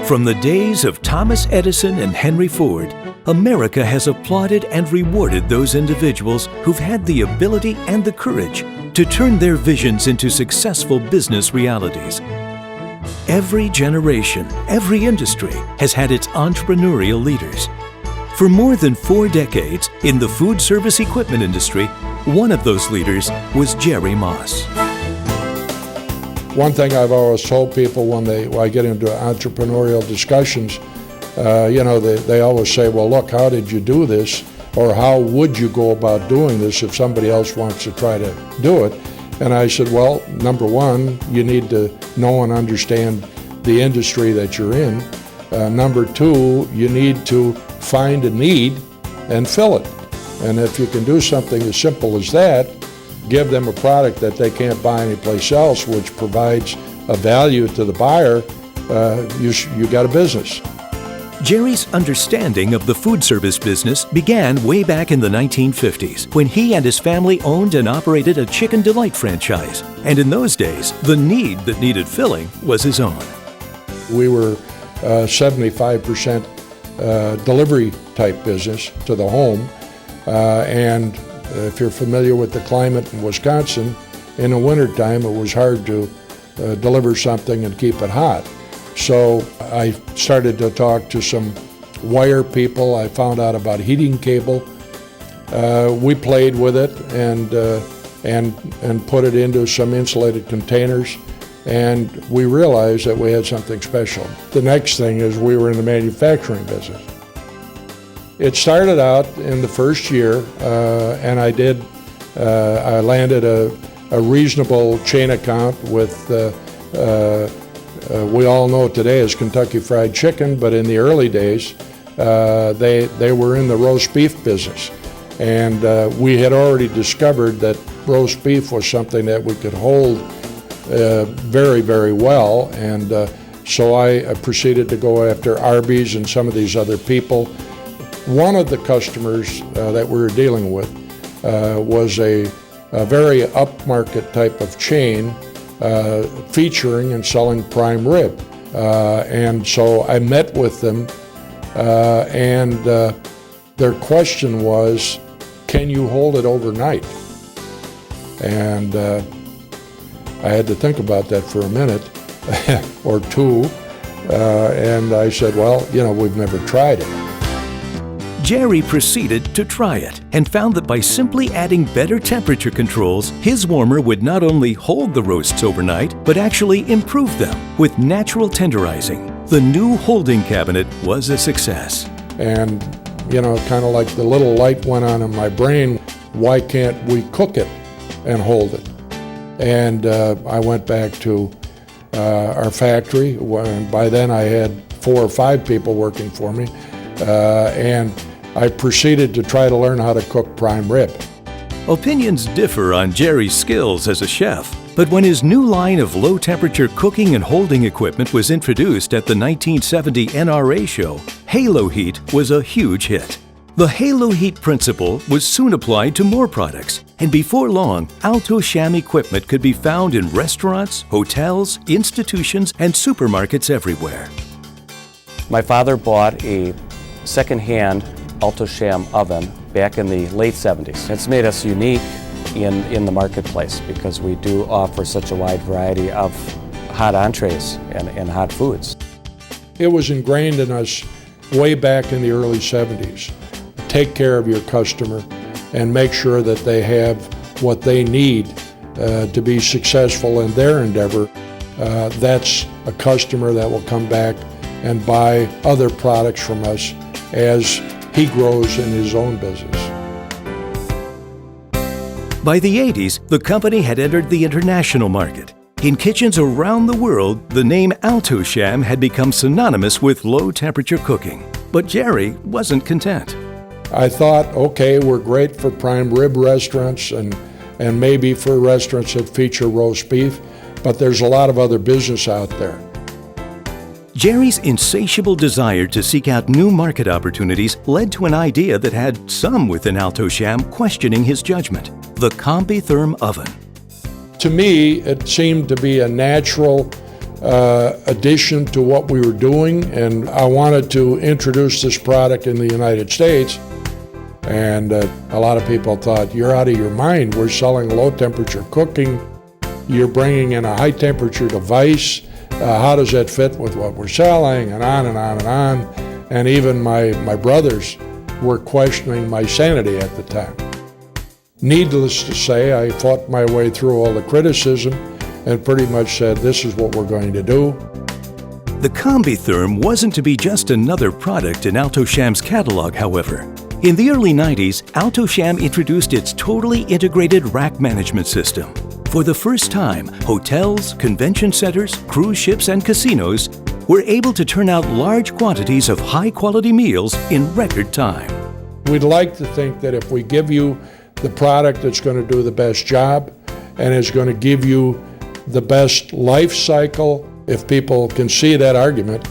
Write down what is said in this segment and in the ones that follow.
From the days of Thomas Edison and Henry Ford, America has applauded and rewarded those individuals who've had the ability and the courage to turn their visions into successful business realities. Every generation, every industry has had its entrepreneurial leaders. For more than 4 decades in the food service equipment industry, one of those leaders was Jerry Moss. One thing I've always told people when I get into entrepreneurial discussions, they always say, well, look, how did you do this? Or how would you go about doing this if somebody else wants to try to do it? And I said, well, number one, you need to know and understand the industry that you're in. Number two, you need to find a need and fill it. And if you can do something as simple as that, give them a product that they can't buy anyplace else, which provides a value to the buyer, you got a business. Jerry's understanding of the food service business began way back in the 1950s when he and his family owned and operated a Chicken Delight franchise. And in those days, the need that needed filling was his own. We were 75% delivery type business to the home. And if you're familiar with the climate in Wisconsin, in the wintertime it was hard to deliver something and keep it hot. So I started to talk to some wire people. I found out about heating cable. We played with it and put it into some insulated containers, and we realized that we had something special. The next thing is we were in the manufacturing business. It started out in the first year, and I landed a reasonable chain account with we all know today as Kentucky Fried Chicken, but in the early days, they were in the roast beef business. And we had already discovered that roast beef was something that we could hold very, very well. And so I proceeded to go after Arby's and some of these other people. One of the customers that we were dealing with was a very upmarket type of chain featuring and selling prime rib. And so I met with them, and their question was, can you hold it overnight? And I had to think about that for a minute or two, and I said, well, we've never tried it. Jerry proceeded to try it and found that by simply adding better temperature controls, his warmer would not only hold the roasts overnight, but actually improve them with natural tenderizing. The new holding cabinet was a success. And, kind of like the little light went on in my brain, why can't we cook it and hold it? And I went back to our factory. By then I had 4 or 5 people working for me, and I proceeded to try to learn how to cook prime rib. Opinions differ on Jerry's skills as a chef, but when his new line of low-temperature cooking and holding equipment was introduced at the 1970 NRA show, Halo Heat was a huge hit. The Halo Heat principle was soon applied to more products, and before long, Alto Shaam equipment could be found in restaurants, hotels, institutions, and supermarkets everywhere. My father bought a second-hand Alto Shaam oven back in the late 70s. It's made us unique in the marketplace because we do offer such a wide variety of hot entrees and hot foods. It was ingrained in us way back in the early 70s. Take care of your customer and make sure that they have what they need to be successful in their endeavor. That's a customer that will come back and buy other products from us as he grows in his own business. By the 80s, the company had entered the international market. In kitchens around the world, the name Alto Shaam had become synonymous with low-temperature cooking. But Jerry wasn't content. I thought, okay, we're great for prime rib restaurants and maybe for restaurants that feature roast beef, but there's a lot of other business out there. Jerry's insatiable desire to seek out new market opportunities led to an idea that had some within Alto Shaam questioning his judgment: the CombiTherm oven. To me, it seemed to be a natural addition to what we were doing, and I wanted to introduce this product in the United States. And a lot of people thought, you're out of your mind. We're selling low temperature cooking. You're bringing in a high temperature device. How does that fit with what we're selling? And on and on and on. And even my brothers were questioning my sanity at the time. Needless to say, I fought my way through all the criticism and pretty much said, this is what we're going to do. The Combitherm wasn't to be just another product in Alto Shaam's catalog, however. In the early 90s, Alto Shaam introduced its totally integrated rack management system. For the first time, hotels, convention centers, cruise ships, and casinos were able to turn out large quantities of high-quality meals in record time. We'd like to think that if we give you the product that's going to do the best job and is going to give you the best life cycle, if people can see that argument,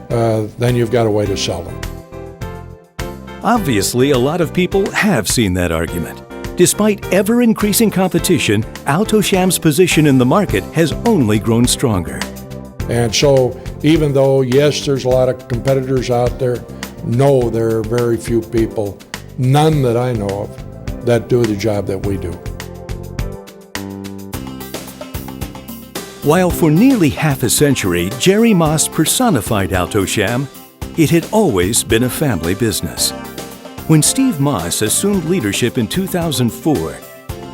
then you've got a way to sell them. Obviously, a lot of people have seen that argument. Despite ever-increasing competition, Alto Shaam's position in the market has only grown stronger. And so, even though, yes, there's a lot of competitors out there, no, there are very few people, none that I know of, that do the job that we do. While for nearly half a century, Jerry Moss personified Alto Shaam, it had always been a family business. When Steve Moss assumed leadership in 2004,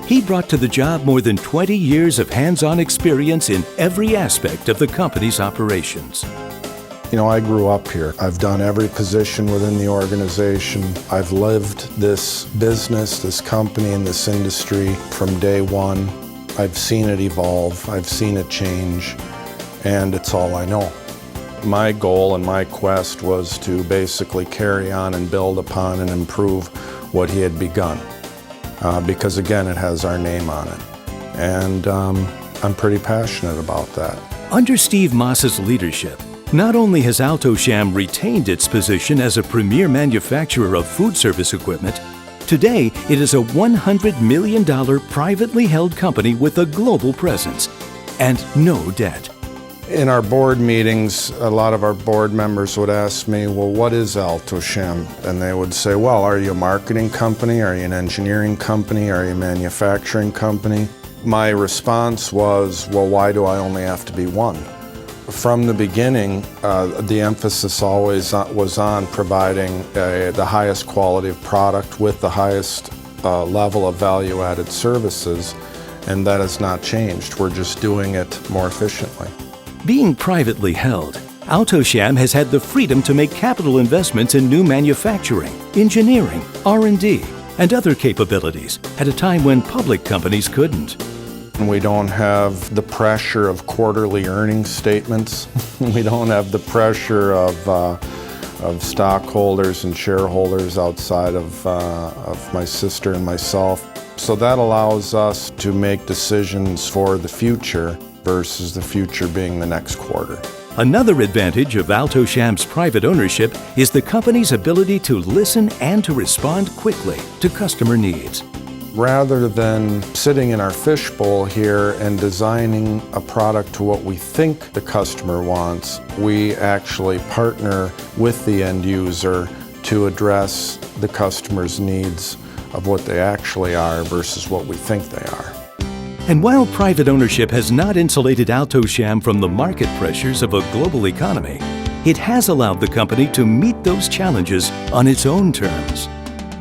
he brought to the job more than 20 years of hands-on experience in every aspect of the company's operations. You know, I grew up here. I've done every position within the organization. I've lived this business, this company, and this industry from day one. I've seen it evolve, I've seen it change, and it's all I know. My goal and my quest was to basically carry on and build upon and improve what he had begun. Because again, it has our name on it. And I'm pretty passionate about that. Under Steve Moss's leadership, not only has Alto Shaam retained its position as a premier manufacturer of food service equipment, today it is a $100 million privately held company with a global presence and no debt. In our board meetings, a lot of our board members would ask me, well, what is Alto Shaam? And they would say, well, are you a marketing company? Are you an engineering company? Are you a manufacturing company? My response was, well, why do I only have to be one? From the beginning, the emphasis always was on providing the highest quality of product with the highest level of value-added services, and that has not changed. We're just doing it more efficiently. Being privately held, Alto Shaam has had the freedom to make capital investments in new manufacturing, engineering, R&D, and other capabilities at a time when public companies couldn't. We don't have the pressure of quarterly earnings statements. We don't have the pressure of stockholders and shareholders outside of my sister and myself. So that allows us to make decisions for the future versus the future being the next quarter. Another advantage of Alto Shaam's private ownership is the company's ability to listen and to respond quickly to customer needs. Rather than sitting in our fishbowl here and designing a product to what we think the customer wants, we actually partner with the end user to address the customer's needs of what they actually are versus what we think they are. And while private ownership has not insulated Alto Shaam from the market pressures of a global economy, it has allowed the company to meet those challenges on its own terms.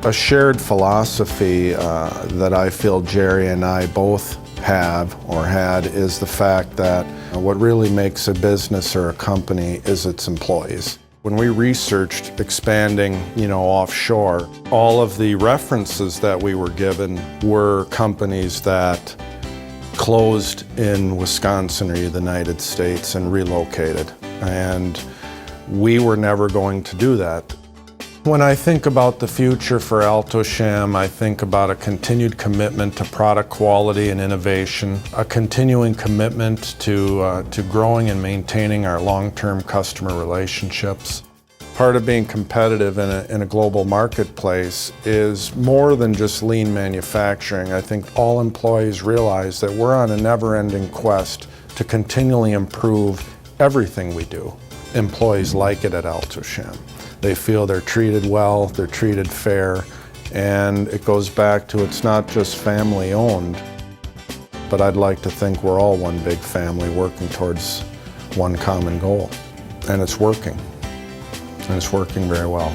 A shared philosophy that I feel Jerry and I both have or had is the fact that what really makes a business or a company is its employees. When we researched expanding, offshore, all of the references that we were given were companies that closed in Wisconsin or the United States and relocated. And we were never going to do that. When I think about the future for Alto Shaam, I think about a continued commitment to product quality and innovation, a continuing commitment to growing and maintaining our long-term customer relationships. Part of being competitive in a global marketplace is more than just lean manufacturing. I think all employees realize that we're on a never-ending quest to continually improve everything we do, employees like it at Alto Shaam. They feel they're treated well, they're treated fair, and it goes back to it's not just family owned, but I'd like to think we're all one big family working towards one common goal. And it's working. And it's working very well.